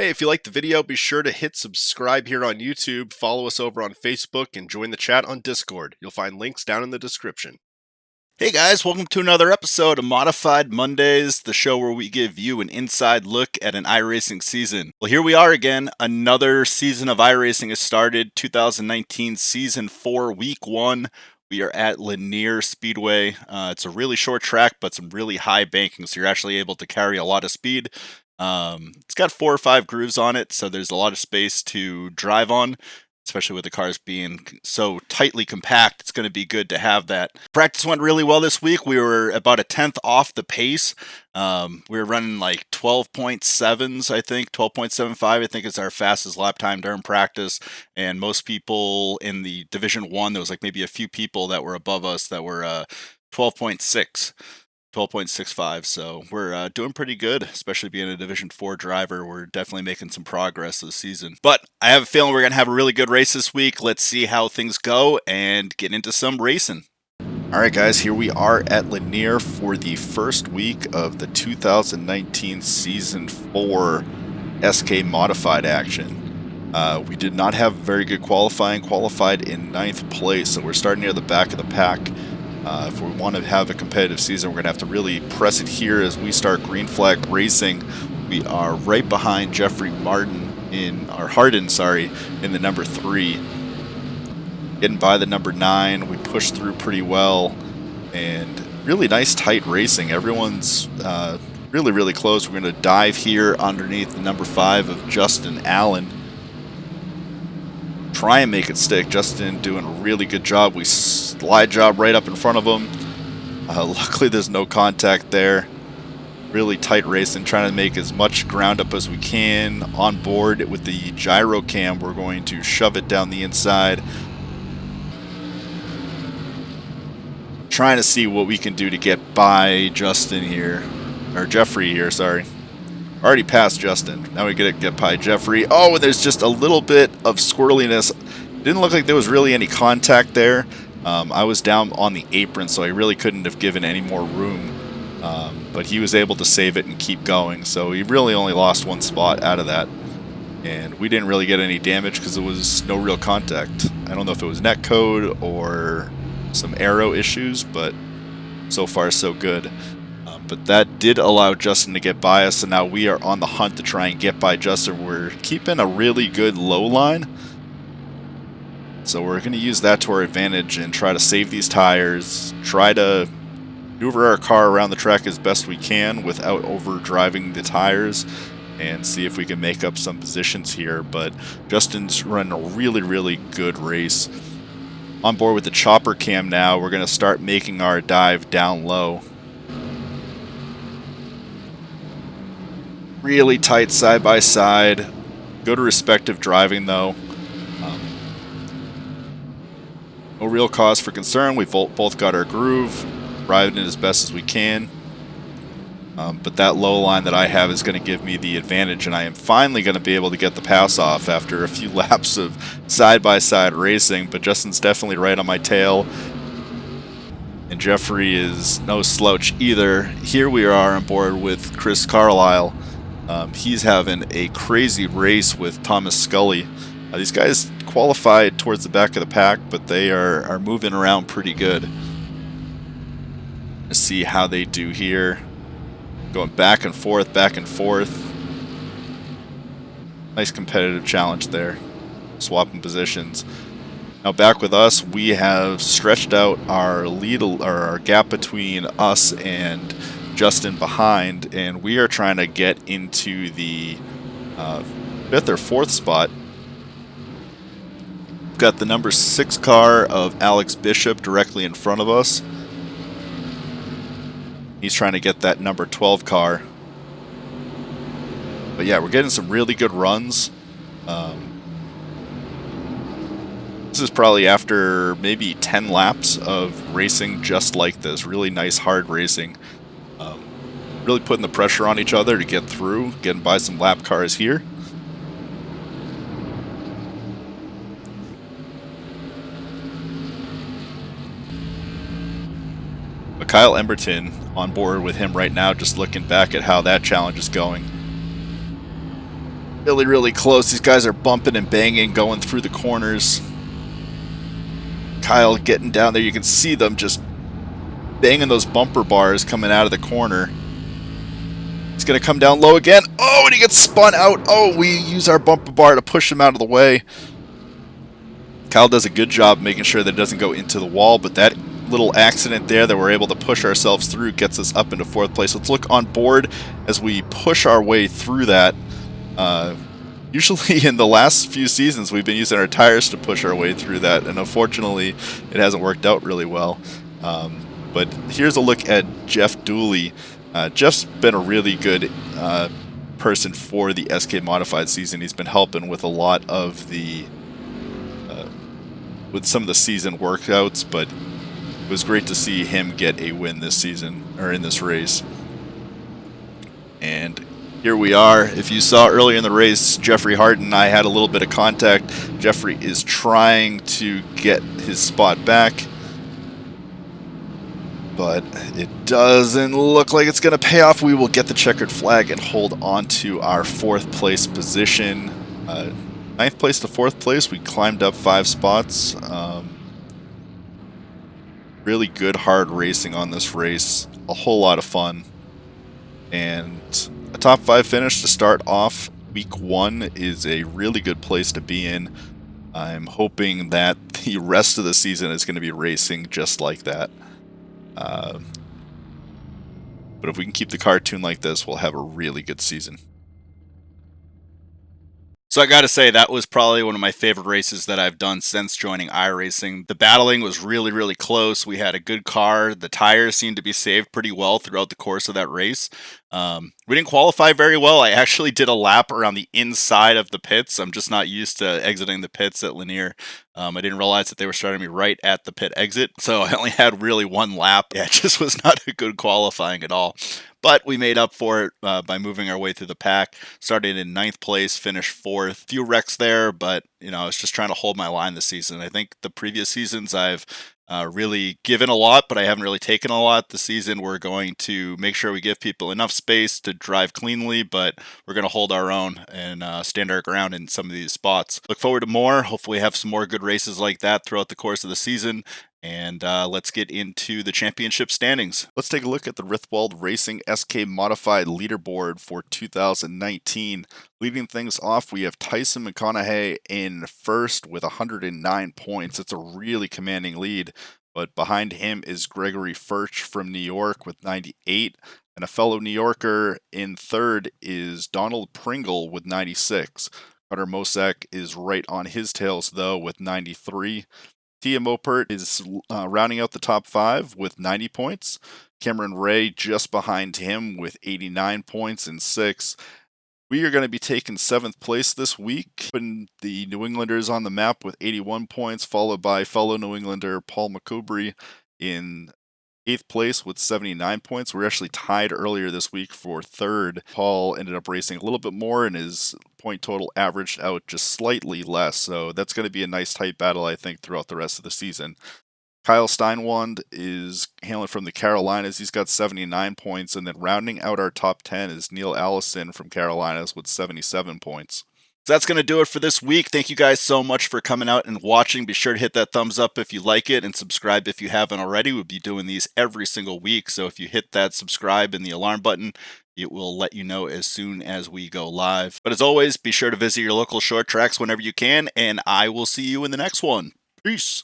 Hey, if you liked the video, be sure to hit subscribe here on YouTube, follow us over on Facebook, and join the chat on Discord. You'll find links down in the description. Hey guys, welcome to another episode of Modified Mondays, the show where we give you an inside look at an iRacing season. Well, here we are again. Another season of iRacing has started, 2019 Season 4, Week 1. We are at Lanier Speedway. It's a really short track, but some really high banking, so you're actually able to carry a lot of speed. It's got 4 or 5 grooves on it, so there's a lot of space to drive on. Especially with the cars being so tightly compact, it's going to be good to have that. Practice went really well this week. We were about a tenth off the pace. We were running like 12.7s, I think, 12.75. I think is our fastest lap time during practice. And most people in the Division 1, there was like maybe a few people that were above us that were 12.6. 12.65, so we're doing pretty good, especially being a Division 4 driver. We're definitely making some progress this season. But I have a feeling we're going to have a really good race this week. Let's see how things go and get into some racing. Alright guys, here we are at Lanier for the first week of the 2019 Season 4 SK Modified action. We did not have very good qualifying, qualified in 9th place, so we're starting near the back of the pack. If we want to have a competitive season, we're going to have to really press it here as we start green flag racing. We are right behind Jeffrey Harden, in the number 3. Getting by the number 9, we pushed through pretty well, and really nice tight racing. Everyone's really close. We're going to dive here underneath the number 5 of Justin Allen. Try and make it stick. Justin doing a really good job. We slide job right up in front of him. Luckily there's no contact there. Really tight racing, trying to make as much ground up as we can. On board with the gyro cam, we're going to shove it down the inside. Trying to see what we can do to get by Justin here. Or Jeffrey here, sorry. Already passed Justin. Now we get by Jeffrey. Oh, and there's just a little bit of squirreliness. Didn't look like there was really any contact there. I was down on the apron, so I really couldn't have given any more room. But he was able to save it and keep going. So he really only lost 1 spot out of that. And we didn't really get any damage because there was no real contact. I don't know if it was netcode or some aero issues, but so far so good. But that did allow Justin to get by us, and now we are on the hunt to try and get by Justin. We're keeping a really good low line, so we're going to use that to our advantage and try to save these tires, try to maneuver our car around the track as best we can without overdriving the tires, and see if we can make up some positions here. But Justin's running a really good race. On board with the chopper cam now, we're going to start making our dive down low. Really tight side by side. Good respective driving though. No real cause for concern. We've both got our groove, driving it as best as we can. But that low line that I have is going to give me the advantage, and I am finally going to be able to get the pass off after a few laps of side by side racing. But Justin's definitely right on my tail. And Jeffrey is no slouch either. Here we are on board with Chris Carlisle. He's having a crazy race with Thomas Scully. These guys qualified towards the back of the pack, but they are moving around pretty good. Let's see how they do here. Going back and forth, back and forth. Nice competitive challenge there. Swapping positions. Now back with us, we have stretched out our lead, or our gap between us and Justin behind, and we are trying to get into the 5th or 4th spot. We've got the number 6 car of Alex Bishop directly in front of us. He's trying to get that number 12 car. But yeah, we're getting some really good runs. This is probably after maybe 10 laps of racing just like this. Really nice hard racing. Really putting the pressure on each other to get through, getting by some lap cars here. But Kyle Emberton on board with him right now, just looking back at how that challenge is going. Really, really close. These guys are bumping and banging, going through the corners. Kyle getting down there. You can see them just banging those bumper bars coming out of the corner. He's going to come down low again. Oh, and he gets spun out. Oh, we use our bumper bar to push him out of the way. Kyle does a good job making sure that it doesn't go into the wall, but that little accident there that we're able to push ourselves through gets us up into 4th place. Let's look on board as we push our way through that. Usually in the last few seasons we've been using our tires to push our way through that, and unfortunately it hasn't worked out really well. But here's a look at Jeff Dooley. Jeff's been a really good person for the SK Modified season. He's been helping with a lot of the with some of the season workouts, but it was great to see him get a win this season, or in this race. And here we are. If you saw earlier in the race, Jeffrey Hart and I had a little bit of contact. Jeffrey is trying to get his spot back, but it doesn't look like it's going to pay off. We will get the checkered flag and hold on to our 4th place position. 9th place to 4th place, we climbed up 5 spots. Really good, hard racing on this race. A whole lot of fun. And a top 5 finish to start off week 1 is a really good place to be in. I'm hoping that the rest of the season is going to be racing just like that. But if we can keep the car tuned like this, we'll have a really good season. So I got to say, that was probably one of my favorite races that I've done since joining iRacing. The battling was really, really close. We had a good car. The tires seemed to be saved pretty well throughout the course of that race. We didn't qualify very well. I actually did a lap around the inside of the pits. I'm just not used to exiting the pits at Lanier. I didn't realize that they were starting me right at the pit exit, so I only had really 1 lap. Yeah, it just was not a good qualifying at all. But we made up for it by moving our way through the pack. Started in 9th place, finished 4th. Few wrecks there, but I was just trying to hold my line this season. I think the previous seasons I've really given a lot, but I haven't really taken a lot. This season we're going to make sure we give people enough space to drive cleanly, but we're going to hold our own and stand our ground in some of these spots. Look forward to more. Hopefully have some more good races like that throughout the course of the season. And let's get into the championship standings. Let's take a look at the Rithwald Racing SK Modified leaderboard for 2019. Leading things off, we have Tyson McConaughey in first with 109 points. It's a really commanding lead. But behind him is Gregory Furch from New York with 98. And a fellow New Yorker in third is Donald Pringle with 96. Carter Mosak is right on his tails, though, with 93. Tia Mopert is rounding out the top 5 with 90 points. Cameron Ray just behind him with 89 points in 6th. We are going to be taking 7th place this week, putting the New Englanders on the map with 81 points, followed by fellow New Englander Paul McCoubry in 8th place with 79 points. We were actually tied earlier this week for 3rd. Paul ended up racing a little bit more, and his point total averaged out just slightly less. So that's going to be a nice tight battle, I think, throughout the rest of the season. Kyle Steinwand is hailing from the Carolinas. He's got 79 points. And then rounding out our top 10 is Neil Allison from Carolinas with 77 points. So that's going to do it for this week. Thank you guys so much for coming out and watching. Be sure to hit that thumbs up if you like it, and subscribe if you haven't already. We'll be doing these every single week. So if you hit that subscribe and the alarm button, it will let you know as soon as we go live. But as always, be sure to visit your local short tracks whenever you can, and I will see you in the next one. Peace.